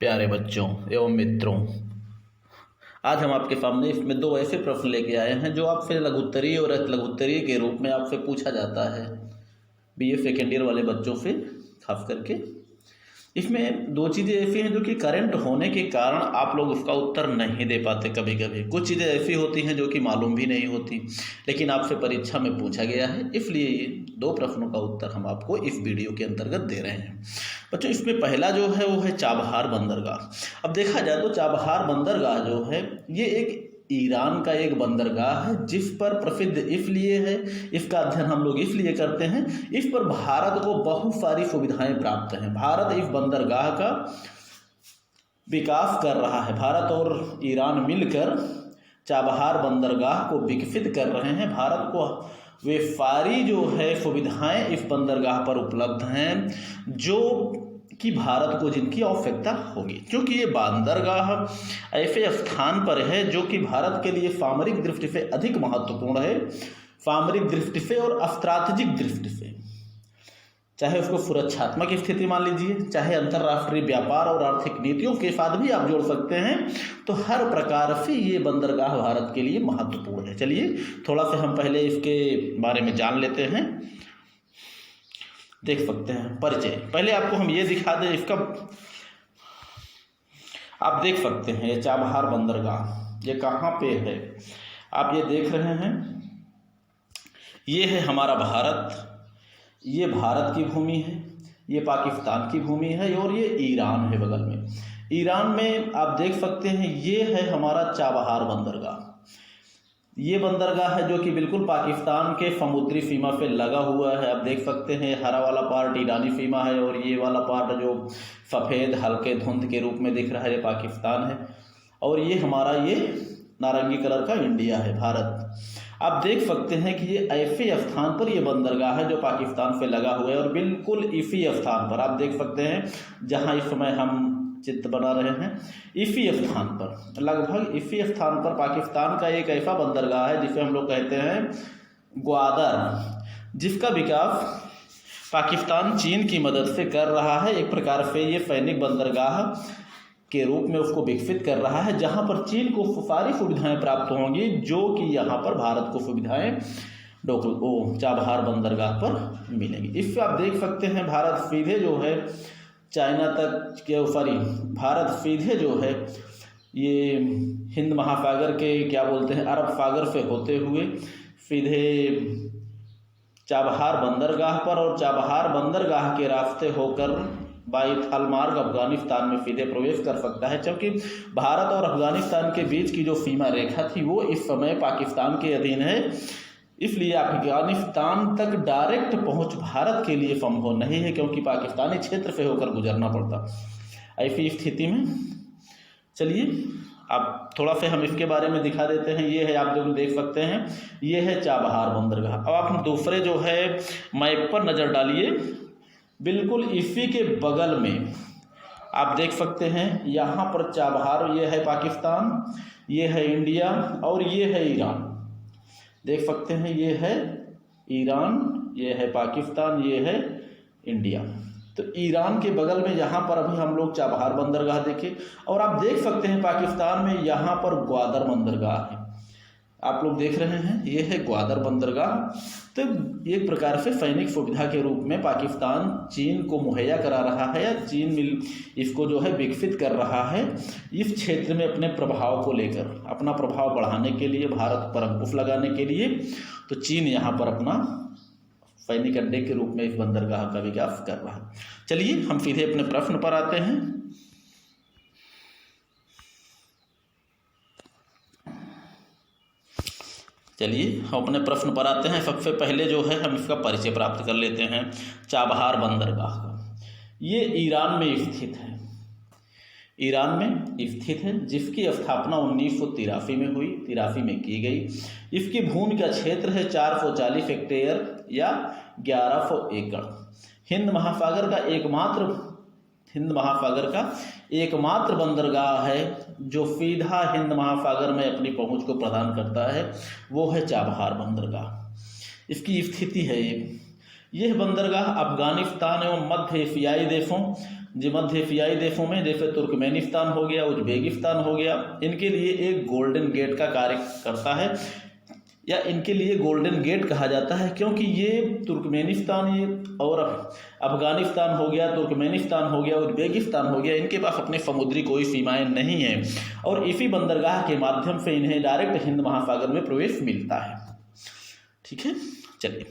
प्यारे बच्चों एवं मित्रों, आज हम आपके सामने इसमें दो ऐसे प्रश्न लेके आए हैं जो आपसे लघुत्तरीय और लघुत्तरीय के रूप में आपसे पूछा जाता है बीए सेकेंड ईयर वाले बच्चों से खास करके। इसमें दो चीज़ें ऐसी हैं जो कि करंट होने के कारण आप लोग उसका उत्तर नहीं दे पाते। कभी कभी कुछ चीज़ें ऐसी होती हैं जो कि मालूम भी नहीं होती, लेकिन आपसे परीक्षा में पूछा गया है, इसलिए ये दो प्रश्नों का उत्तर हम आपको इस वीडियो के अंतर्गत दे रहे हैं। बच्चों, इसमें पहला जो है वो है चाबहार बंदरगाह। अब देखा जाए तो चाबहार बंदरगाह जो है ये एक ईरान का एक बंदरगाह है, जिस पर प्रसिद्ध इसलिए है, इसका अध्ययन हम लोग इसलिए करते हैं, इस पर भारत को बहुत सारी सुविधाएं प्राप्त हैं। भारत इस बंदरगाह का विकास कर रहा है। भारत और ईरान मिलकर चाबहार बंदरगाह को विकसित कर रहे हैं। भारत को वे सारी जो है सुविधाएं इस बंदरगाह पर उपलब्ध हैं जो कि भारत को जिनकी आवश्यकता होगी, क्योंकि ये बंदरगाह ऐसे स्थान पर है जो कि भारत के लिए सामरिक दृष्टि से अधिक महत्वपूर्ण है। सामरिक दृष्टि से और स्ट्रैटेजिक दृष्टि से, चाहे उसको सुरक्षात्मक स्थिति मान लीजिए, चाहे अंतर्राष्ट्रीय व्यापार और आर्थिक नीतियों के साथ भी आप जोड़ सकते हैं, तो हर प्रकार से ये बंदरगाह भारत के लिए महत्वपूर्ण है। चलिए थोड़ा सा हम पहले इसके बारे में जान लेते हैं। देख सकते हैं परिचय। पहले आपको हम ये दिखा दें इसका, आप देख सकते हैं ये चाबहार बंदरगाह ये कहाँ पे है, आप ये देख रहे हैं, ये है हमारा भारत, ये भारत की भूमि है, ये पाकिस्तान की भूमि है और ये ईरान है बगल में। ईरान में आप देख सकते हैं ये है हमारा चाबहार बंदरगाह। ये बंदरगाह है जो कि बिल्कुल पाकिस्तान के समुद्री सीमा पे लगा हुआ है। आप देख सकते हैं हरा वाला पार्ट ईरानी सीमा है और ये वाला पार्ट जो सफ़ेद हल्के धुंध के रूप में दिख रहा है ये पाकिस्तान है, और ये हमारा ये नारंगी कलर का इंडिया है, भारत। आप देख सकते हैं कि ये ऐसे स्थान पर ये बंदरगाह है जो पाकिस्तान से लगा हुआ है, और बिल्कुल इसी स्थान पर आप देख सकते हैं जहाँ इस समय हम चित्र बना रहे हैं, इसी स्थान पर, लगभग इसी स्थान पर पाकिस्तान का एक ऐसा बंदरगाह है जिसे हम लोग कहते हैं ग्वादर, जिसका विकास पाकिस्तान चीन की मदद से कर रहा है। एक प्रकार से ये सैनिक बंदरगाह के रूप में उसको विकसित कर रहा है, जहां पर चीन को सारी सुविधाएं प्राप्त होंगी जो कि यहाँ पर भारत को सुविधाएं चाबहार बंदरगाह पर मिलेंगी। इससे आप देख सकते हैं भारत सीधे जो है चाइना तक के भारत सीधे जो है ये हिंद महासागर के क्या बोलते हैं अरब सागर से होते हुए सीधे चाबहार बंदरगाह पर, और चाबहार बंदरगाह के रास्ते होकर बाई थल मार्ग अफगानिस्तान में सीधे प्रवेश कर सकता है। क्योंकि भारत और अफगानिस्तान के बीच की जो सीमा रेखा थी वो इस समय पाकिस्तान के अधीन है, इसलिए अफगानिस्तान तक डायरेक्ट पहुंच भारत के लिए संभव नहीं है, क्योंकि पाकिस्तानी क्षेत्र से होकर गुजरना पड़ता। ऐसी स्थिति में चलिए अब थोड़ा सा हम इसके बारे में दिखा देते हैं। ये है, आप जो देख सकते हैं, ये है चाबहार बंदरगाह। अब आप दूसरे जो है मैप पर नज़र डालिए, बिल्कुल इसी के बगल में आप देख सकते हैं यहाँ पर चाबहार, ये है पाकिस्तान, ये है इंडिया और ये है ईरान। देख सकते हैं ये है ईरान, ये है पाकिस्तान, ये है इंडिया। तो ईरान के बगल में यहाँ पर अभी हम लोग चाबहार बंदरगाह देखे, और आप देख सकते हैं पाकिस्तान में यहाँ पर ग्वादर बंदरगाह है, आप लोग देख रहे हैं, ये है ग्वादर बंदरगाह। तो एक प्रकार से सैनिक सुविधा के रूप में पाकिस्तान चीन को मुहैया करा रहा है, या चीन इसको जो है विकसित कर रहा है इस क्षेत्र में अपने प्रभाव को लेकर, अपना प्रभाव बढ़ाने के लिए, भारत पर अंकुश लगाने के लिए। तो चीन यहाँ पर अपना सैनिक अड्डे के रूप में इस बंदरगाह का विकास कर रहा है। चलिए हम सीधे अपने प्रश्न पर आते हैं। चलिए हम अपने प्रश्न पर आते हैं। सबसे पहले जो है हम इसका परिचय प्राप्त कर लेते हैं चाबहार बंदरगाह का। ये ईरान में स्थित है, ईरान में स्थित है, जिसकी स्थापना 1983 में हुई, 83 में की गई। इसकी भूमि का क्षेत्र है 440 हेक्टेयर या 1100 एकड़। हिंद महासागर का एकमात्र बंदरगाह है जो सीधा हिंद महासागर में अपनी पहुंच को प्रदान करता है, वो है चाबहार बंदरगाह। इसकी स्थिति है यह बंदरगाह अफगानिस्तान एवं मध्य एशियाई देशों जो मध्य एशियाई देशों में जैसे तुर्कमेनिस्तान हो गया, उज्बेकिस्तान हो गया, इनके लिए एक गोल्डन गेट का कार्य करता है, या इनके लिए गोल्डन गेट कहा जाता है, क्योंकि ये तुर्कमेनिस्तान ये और अफगानिस्तान हो गया, तुर्कमेनिस्तान हो गया, उज्बेकिस्तान हो गया, इनके पास अपने समुद्री कोई सीमाएं नहीं है और इसी बंदरगाह के माध्यम से इन्हें डायरेक्ट हिंद महासागर में प्रवेश मिलता है। ठीक है, चलिए।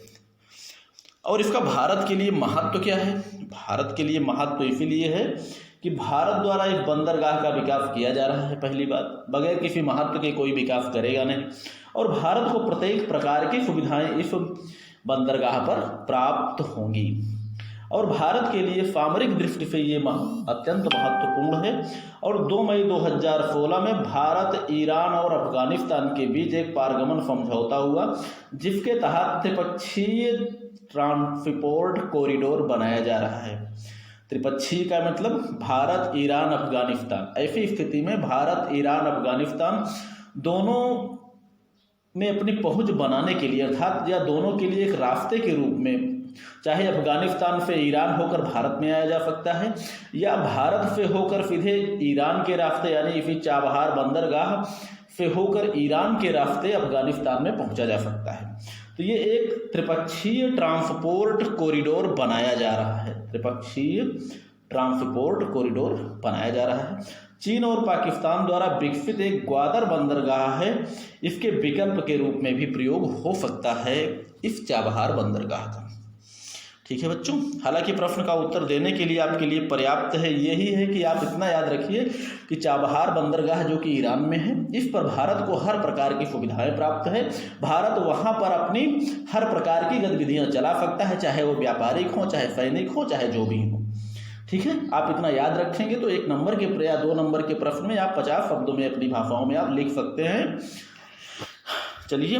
और इसका भारत के लिए महत्व क्या है? भारत के लिए महत्व इसीलिए है कि भारत द्वारा इस बंदरगाह का विकास किया जा रहा है। पहली बात, बगैर किसी महत्व के कोई विकास करेगा नहीं, और भारत को प्रत्येक प्रकार की सुविधाएं इस बंदरगाह पर प्राप्त होंगी, और भारत के लिए सामरिक दृष्टि से ये अत्यंत महत्वपूर्ण है। और 2 मई 2016 में भारत, ईरान और अफगानिस्तान के बीच एक पारगमन समझौता हुआ, जिसके तहत त्रिपक्षीय ट्रांसपोर्ट कॉरिडोर बनाया जा रहा है। त्रिपक्षीय का मतलब भारत, ईरान, अफगानिस्तान। ऐसी स्थिति में भारत, ईरान, अफगानिस्तान दोनों में अपनी पहुंच बनाने के लिए, अर्थात या दोनों के लिए एक रास्ते के रूप में, चाहे अफगानिस्तान से ईरान होकर भारत में आया जा सकता है, या भारत से होकर सीधे ईरान के रास्ते यानी इसी चाबहार बंदरगाह से होकर ईरान के रास्ते अफगानिस्तान में पहुंचा जा सकता है। तो ये एक त्रिपक्षीय ट्रांसपोर्ट कॉरिडोर बनाया जा रहा है। त्रिपक्षीय ट्रांसपोर्ट कॉरिडोर बनाया जा रहा है। चीन और पाकिस्तान द्वारा विकसित एक ग्वादर बंदरगाह है, इसके विकल्प के रूप में भी प्रयोग हो सकता है इस चाबहार बंदरगाह का। ठीक है बच्चों, हालांकि प्रश्न का उत्तर देने के लिए आपके लिए पर्याप्त है यही है कि आप इतना याद रखिए कि चाबहार बंदरगाह जो कि ईरान में है, इस पर भारत को हर प्रकार की सुविधाएं प्राप्त है। भारत वहां पर अपनी हर प्रकार की गतिविधियां चला सकता है, चाहे वो व्यापारिक हो, चाहे सैनिक हो, चाहे जो भी हो। ठीक है, आप इतना याद रखेंगे तो 1 नंबर के या 2 नंबर के प्रश्न में आप 50 शब्दों में अपनी भाषाओं में आप लिख सकते हैं। चलिए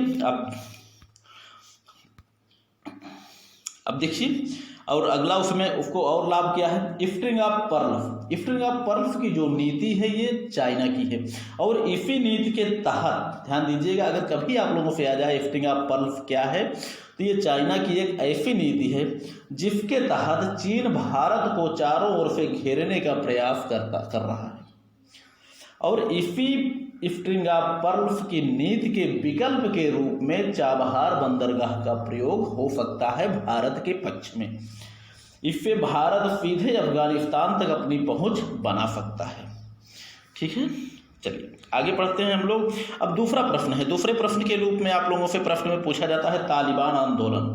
अब देखिए, और अगला उसमें उसको और लाभ क्या है, string of pearls. String of pearls की जो नीति है ये चाइना की है, और इसी नीति के तहत ध्यान दीजिएगा, अगर कभी आप लोगों से आ जाए स्ट्रिंग ऑफ पर्ल्स क्या है, तो ये चाइना की एक ऐसी नीति है जिसके तहत चीन भारत को चारों ओर से घेरने का प्रयास कर रहा है, और इसी स्ट्रिंग ऑफ पर्ल्स की नीति के विकल्प के रूप में चाबहार बंदरगाह का प्रयोग हो सकता है भारत के पक्ष में। इससे भारत सीधे अफगानिस्तान तक अपनी पहुंच बना सकता है। ठीक है, चलिए आगे पढ़ते हैं हम लोग। अब दूसरा प्रश्न है, दूसरे प्रश्न के रूप में आप लोगों से प्रश्न में पूछा जाता है तालिबान आंदोलन।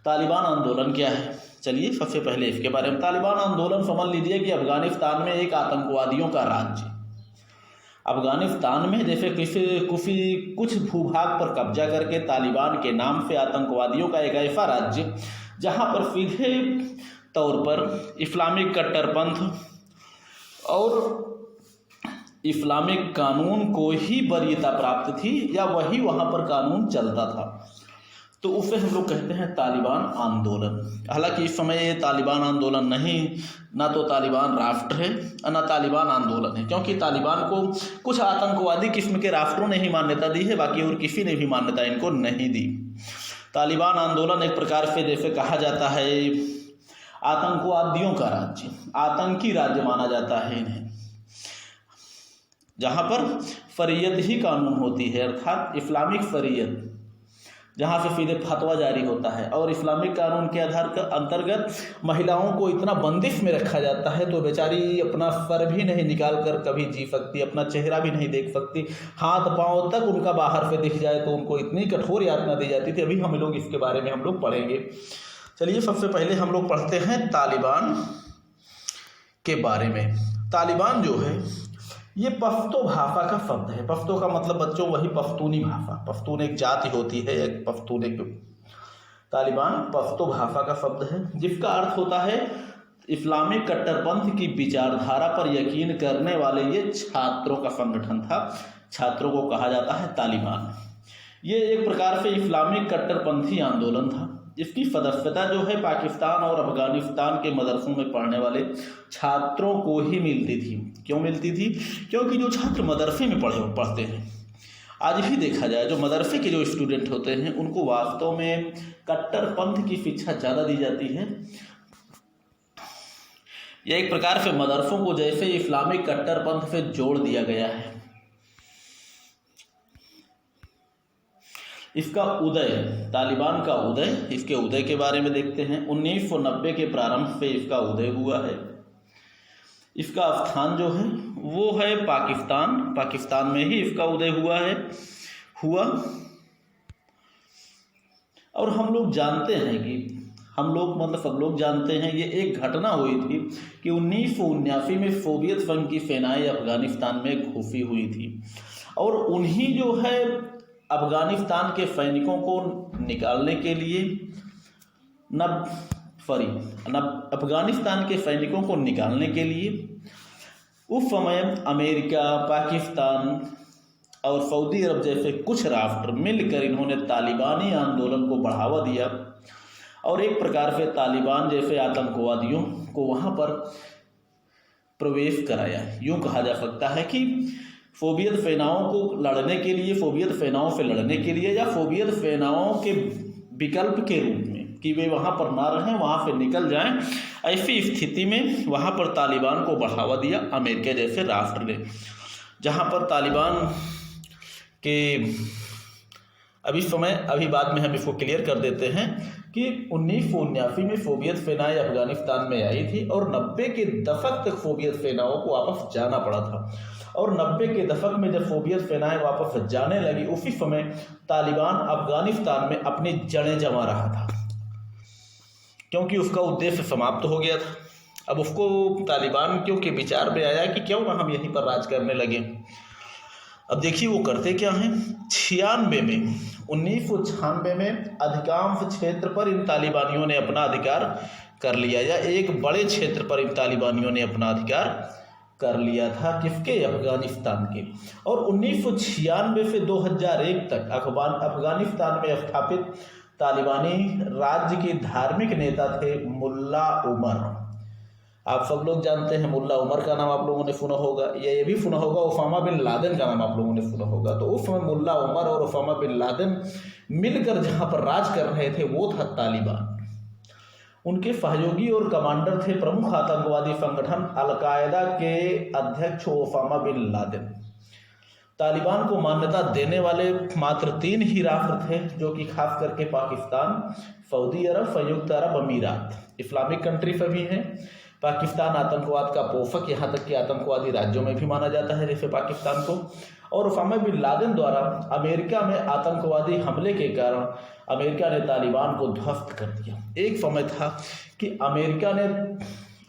तालिबान आंदोलन क्या है? चलिए सबसे पहले इसके बारे में, तालिबान आंदोलन समझ लीजिए कि अफगानिस्तान में एक आतंकवादियों का राज्य, अफगानिस्तान में जैसे कुछ भूभाग पर कब्जा करके तालिबान के नाम से आतंकवादियों का एक ऐसा राज्य जहां पर सीधे तौर पर इस्लामिक कट्टरपंथ और इस्लामिक कानून को ही वरीयता प्राप्त थी, या वही वहां पर कानून चलता था, तो उसे हम लोग कहते हैं तालिबान आंदोलन। हालांकि इस समय ये तालिबान आंदोलन नहीं, ना तो तालिबान राष्ट्र है और ना तालिबान आंदोलन है, क्योंकि तालिबान को कुछ आतंकवादी किस्म के राष्ट्रों ने ही मान्यता दी है, बाकी और किसी ने भी मान्यता इनको नहीं दी। तालिबान आंदोलन एक प्रकार से जैसे कहा जाता है आतंकवादियों का राज्य, आतंकी राज्य माना जाता है इन्हें, जहां पर शरीयत ही कानून होती है, अर्थात इस्लामिक शरीयत, जहाँ से सीधे फतवा जारी होता है, और इस्लामिक कानून के आधार के अंतर्गत महिलाओं को इतना बंदिश में रखा जाता है तो बेचारी अपना सर भी नहीं निकाल कर कभी जी सकती, अपना चेहरा भी नहीं देख सकती, हाथ पांव तक उनका बाहर से दिख जाए तो उनको इतनी कठोर यातना दी जाती थी। अभी हम लोग इसके बारे में हम लोग पढ़ेंगे। चलिए सबसे पहले हम लोग पढ़ते हैं तालिबान के बारे में। तालिबान जो है ये पश्तो भाषा का शब्द है। पश्तो का मतलब बच्चों वही पश्तूनी भाषा, पश्तून एक जाति होती है, एक पश्तून एक, तालिबान पश्तो भाषा का शब्द है जिसका अर्थ होता है इस्लामिक कट्टरपंथ की विचारधारा पर यकीन करने वाले ये छात्रों का संगठन था, छात्रों को कहा जाता है तालिबान। ये एक प्रकार से इस्लामिक कट्टरपंथी आंदोलन था, इसकी सदस्यता जो है पाकिस्तान और अफगानिस्तान के मदरसों में पढ़ने वाले छात्रों को ही मिलती थी। क्यों मिलती थी? क्योंकि जो छात्र मदरसे में पढ़ते हैं, आज भी देखा जाए जो मदरसे के जो स्टूडेंट होते हैं उनको वास्तव में कट्टरपंथ की शिक्षा ज़्यादा दी जाती है। यह एक प्रकार से मदरसों को जैसे इस्लामिक कट्टरपंथ से जोड़ दिया गया है। इसका उदय, तालिबान का उदय, इसके उदय के बारे में देखते हैं। 1990 के प्रारंभ से इसका उदय हुआ है। इसका स्थान जो है वो है पाकिस्तान में ही इसका उदय हुआ। और हम लोग जानते हैं कि सब लोग जानते हैं ये एक घटना हुई थी कि 1979 में सोवियत संघ की सेनाएं अफगानिस्तान में घुसी हुई थी और उन्हीं जो है अफगानिस्तान के सैनिकों को निकालने के लिए अफगानिस्तान के सैनिकों को निकालने के लिए उस समय अमेरिका, पाकिस्तान और सऊदी अरब जैसे कुछ राष्ट्र मिलकर इन्होंने तालिबानी आंदोलन को बढ़ावा दिया और एक प्रकार से तालिबान जैसे आतंकवादियों को वहाँ पर प्रवेश कराया। यूँ कहा जा सकता है कि सोवियत सेनाओं से लड़ने के लिए या सोवियत सेनाओं के विकल्प के रूप में कि वे वहाँ पर ना रहें, वहाँ से निकल जाएं, ऐसी स्थिति में वहाँ पर तालिबान को बढ़ावा दिया अमेरिका जैसे राष्ट्र ने। जहाँ पर तालिबान के अभी बाद में हम इसको क्लियर कर देते हैं कि 1979 में सोवियत सेनाएं अफगानिस्तान में आई थी और 90 के दशक तक सोवियत सेनाओं को वापस जाना पड़ा था। और 90 के दशक में जब सोवियत सेनाएं वापस जाने लगी, उसी समय तालिबान अफगानिस्तान में अपनी जड़ें जमा रहा था, क्योंकि उसका उद्देश्य समाप्त हो गया था। अब उसको तालिबान क्योंकि विचार में आया कि क्यों ना हम यहीं पर राज करने लगे। अब देखिए वो करते क्या हैं। 1996 में अधिकांश क्षेत्र पर इन तालिबानियों ने अपना अधिकार कर लिया, या एक बड़े क्षेत्र पर इन तालिबानियों ने अपना अधिकार कर लिया था। किसके? अफगानिस्तान के। और 1996 से 2001 तक अफगानिस्तान में स्थापित तालिबानी राज्य के धार्मिक नेता थे मुल्ला उमर। आप सब लोग जानते हैं मुल्ला उमर का नाम आप लोगों ने सुना होगा, या ये भी सुना होगा ओसामा बिन लादेन का नाम आप लोगों ने सुना होगा। तो उस समय मुल्ला उमर और ओसामा बिन लादेन मिलकर जहाँ पर राज कर रहे थे वो था तालिबान। उनके सहयोगी और कमांडर थे प्रमुख आतंकवादी संगठन अल-कायदा के अध्यक्ष ओसामा बिन लादेन। तालिबान को मान्यता देने वाले मात्र 3 ही राष्ट्र थे, जो कि खास करके पाकिस्तान, सऊदी अरब, संयुक्त अरब अमीरात। इस्लामिक कंट्री पर भी हैं। पाकिस्तान आतंकवाद का पोषक, यहाँ तक कि आतंकवादी राज्यों में भी माना जाता है जैसे पाकिस्तान को। और ओसामा बिन लादेन द्वारा अमेरिका में आतंकवादी हमले के कारण अमेरिका ने तालिबान को ध्वस्त कर दिया। एक समय था कि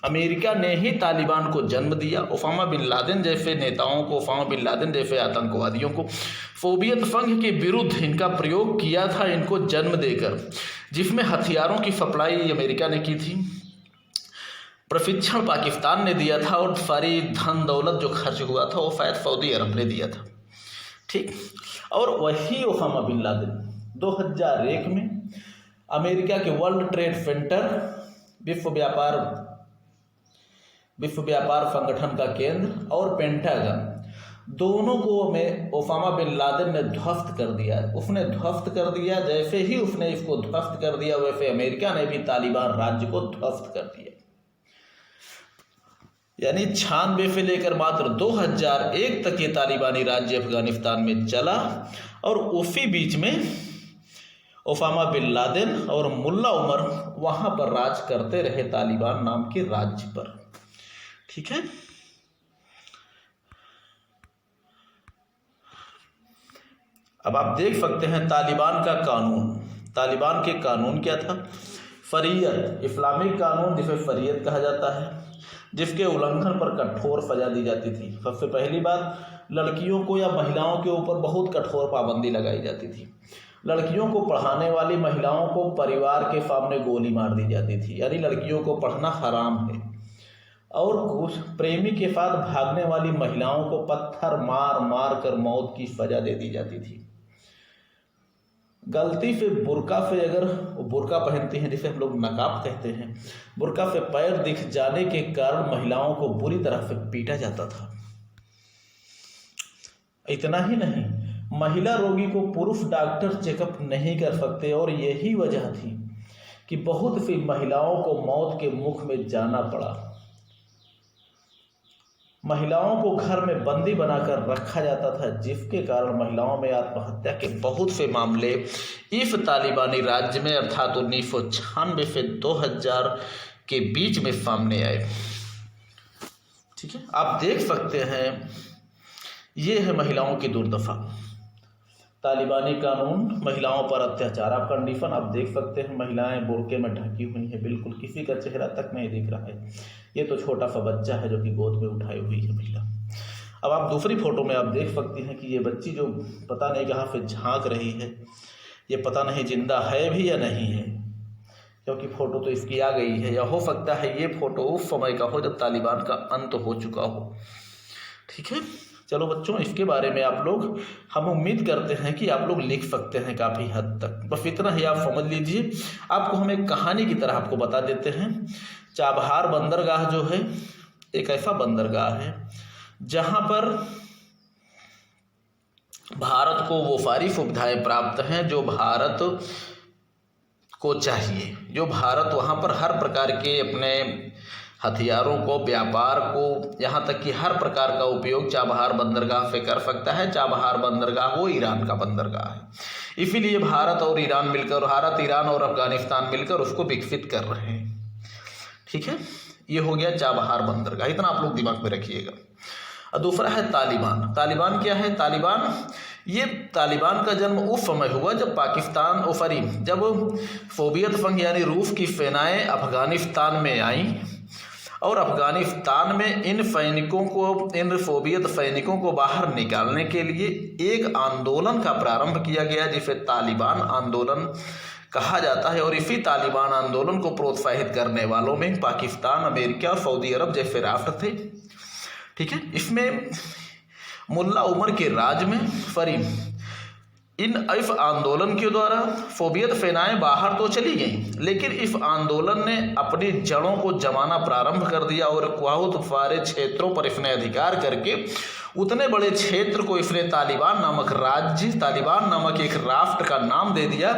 अमेरिका ने ही तालिबान को जन्म दिया। ओसामा बिन लादेन जैसे नेताओं को, ओसामा बिन लादेन जैसे आतंकवादियों को सोवियत संघ के विरुद्ध इनका प्रयोग किया था, इनको जन्म देकर, जिसमें हथियारों की सप्लाई अमेरिका ने की थी, प्रशिक्षण पाकिस्तान ने दिया था और सारी धन दौलत जो खर्च हुआ था वो शायद सऊदी अरब ने दिया था। ठीक। और वही ओसामा बिन लादेन 2001 में अमेरिका के वर्ल्ड ट्रेड सेंटर, विश्व व्यापार संगठन का केंद्र और पेंटागन, दोनों को में ओसामा बिन लादेन ने ध्वस्त कर दिया। उसने ध्वस्त कर दिया। जैसे ही उसने इसको ध्वस्त कर दिया, वैसे अमेरिका ने भी तालिबान राज्य को ध्वस्त कर दिया। यानी 96 से लेकर मात्र 2001 तक ये तालिबानी राज्य अफगानिस्तान में चला और उसी बीच में ओसामा बिन लादेन और मुल्ला उमर वहां पर राज करते रहे तालिबान नाम के राज्य पर। ठीक है। अब आप देख सकते हैं तालिबान का कानून। तालिबान के कानून क्या था? शरीयत, इस्लामिक कानून जिसे शरीयत कहा जाता है, जिसके उल्लंघन पर कठोर सजा दी जाती थी। सबसे पहली बात, लड़कियों को या महिलाओं के ऊपर बहुत कठोर पाबंदी लगाई जाती थी। लड़कियों को पढ़ाने वाली महिलाओं को परिवार के सामने गोली मार दी जाती थी, यानी लड़कियों को पढ़ना हराम है। और कुछ प्रेमी के साथ भागने वाली महिलाओं को पत्थर मार मार कर मौत की सजा दे दी जाती थी। गलती से बुर्का से अगर बुर्का पहनती हैं, जिसे हम लोग नकाब कहते हैं, बुर्का से पैर दिख जाने के कारण महिलाओं को बुरी तरह से पीटा जाता था। इतना ही नहीं, महिला रोगी को पुरुष डॉक्टर चेकअप नहीं कर सकते और यही वजह थी कि बहुत सी महिलाओं को मौत के मुख में जाना पड़ा। महिलाओं को घर में बंदी बनाकर रखा जाता था, जिसके कारण महिलाओं में आत्महत्या के बहुत से मामले इस तालिबानी राज्य में अर्थात 1996 से 2000 के बीच में सामने आए। ठीक है, आप देख सकते हैं ये है महिलाओं की दुर्दशा। तालिबानी कानून, महिलाओं पर अत्याचार। आप कंडीशन आप देख सकते हैं, महिलाएं बुर्के में ढकी हुई हैं, बिल्कुल किसी का चेहरा तक नहीं दिख रहा है। ये तो छोटा सा बच्चा है जो कि गोद में उठाई हुई है महिला। अब आप दूसरी फोटो में आप देख सकती हैं कि ये बच्ची जो पता नहीं कहाँ से झांक रही है, ये पता नहीं जिंदा है भी या नहीं है, क्योंकि फोटो तो इसकी आ गई है। या हो सकता है ये फोटो उस समय का हो जब तालिबान का अंत हो चुका हो। ठीक है, चलो बच्चों, इसके बारे में आप लोग, हम उम्मीद करते हैं कि आप लोग लिख सकते हैं काफ़ी हद तक। बस इतना ही आप समझ लीजिए। आपको हम एक कहानी की तरह आपको बता देते हैं। चाबहार बंदरगाह जो है एक ऐसा बंदरगाह है जहां पर भारत को वो सारी सुविधाएं प्राप्त हैं जो भारत को चाहिए, जो भारत वहां पर हर प्रकार के अपने हथियारों को, व्यापार को, यहाँ तक कि हर प्रकार का उपयोग चाबहार बंदरगाह से कर सकता है। चाबहार बंदरगाह वो ईरान का बंदरगाह है, इसीलिए भारत और ईरान मिलकर, भारत, ईरान और अफगानिस्तान मिलकर उसको विकसित कर रहे हैं। ठीक है, ये हो गया चाबहार बंदरगाह, इतना आप लोग दिमाग में रखिएगा। और दूसरा है तालिबान। तालिबान क्या है? तालिबान का जन्म उस समय हुआ जब जब सोवियत संघ यानी रूस की सेनाएं अफगानिस्तान में आईं और अफगानिस्तान में इन सोवियत सैनिकों को बाहर निकालने के लिए एक आंदोलन का प्रारंभ किया गया जिसे तालिबान आंदोलन कहा जाता है। और इसी तालिबान आंदोलन को प्रोत्साहित करने वालों में पाकिस्तान, अमेरिका, सऊदी अरब जैसे राष्ट्र थे। ठीक है, इसमें मुल्ला उमर के राज में इस आंदोलन के द्वारा सोवियत सेनाएं बाहर तो चली गईं, लेकिन इस आंदोलन ने अपनी जड़ों को जमाना प्रारंभ कर दिया और बहुत सारे क्षेत्रों पर इसने अधिकार करके उतने बड़े क्षेत्र को इसने तालिबान नामक एक राष्ट्र का नाम दे दिया,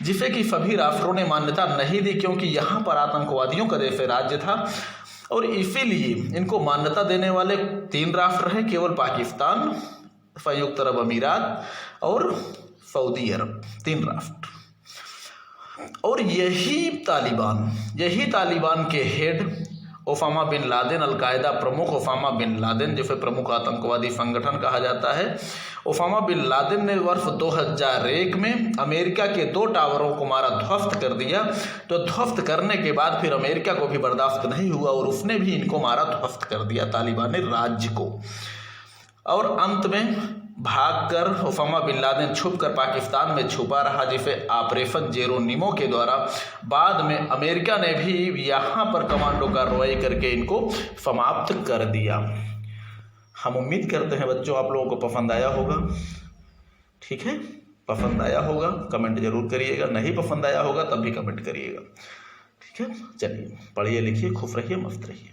जिसे कि सभी राष्ट्रों ने मान्यता नहीं दी, क्योंकि यहाँ पर आतंकवादियों का जैसे राज्य था। और इसीलिए इनको मान्यता देने वाले 3 राष्ट्र हैं, केवल पाकिस्तान, संयुक्त अरब अमीरात और सऊदी अरब, 3 राष्ट्र। और यही तालिबान के head Osama bin Laden, Al Qaeda प्रमुख ओसामा बिन लादेन, जिसे प्रमुख आतंकवादी संगठन कहा जाता है, ओसामा बिन लादेन ने वर्ष 2001 में अमेरिका के 2 टावरों को मारा, ध्वस्त कर दिया। तो ध्वस्त करने के बाद फिर अमेरिका को भी बर्दाश्त नहीं हुआ और उसने भी इनको मारा, ध्वस्त कर दिया तालिबानी राज्य को। और अंत में भागकर ओसामा बिन लादेन छुपकर पाकिस्तान में छुपा रहा, जिसे ऑपरेशन जेरोनिमो के द्वारा बाद में अमेरिका ने भी यहाँ पर कमांडो कार्रवाई करके इनको समाप्त कर दिया। हम उम्मीद करते हैं बच्चों आप लोगों को पसंद आया होगा। ठीक है, पसंद आया होगा कमेंट जरूर करिएगा, नहीं पसंद आया होगा तब भी कमेंट करिएगा। ठीक है, चलिए पढ़िए लिखिए, खुश रहिए, मस्त रहिए।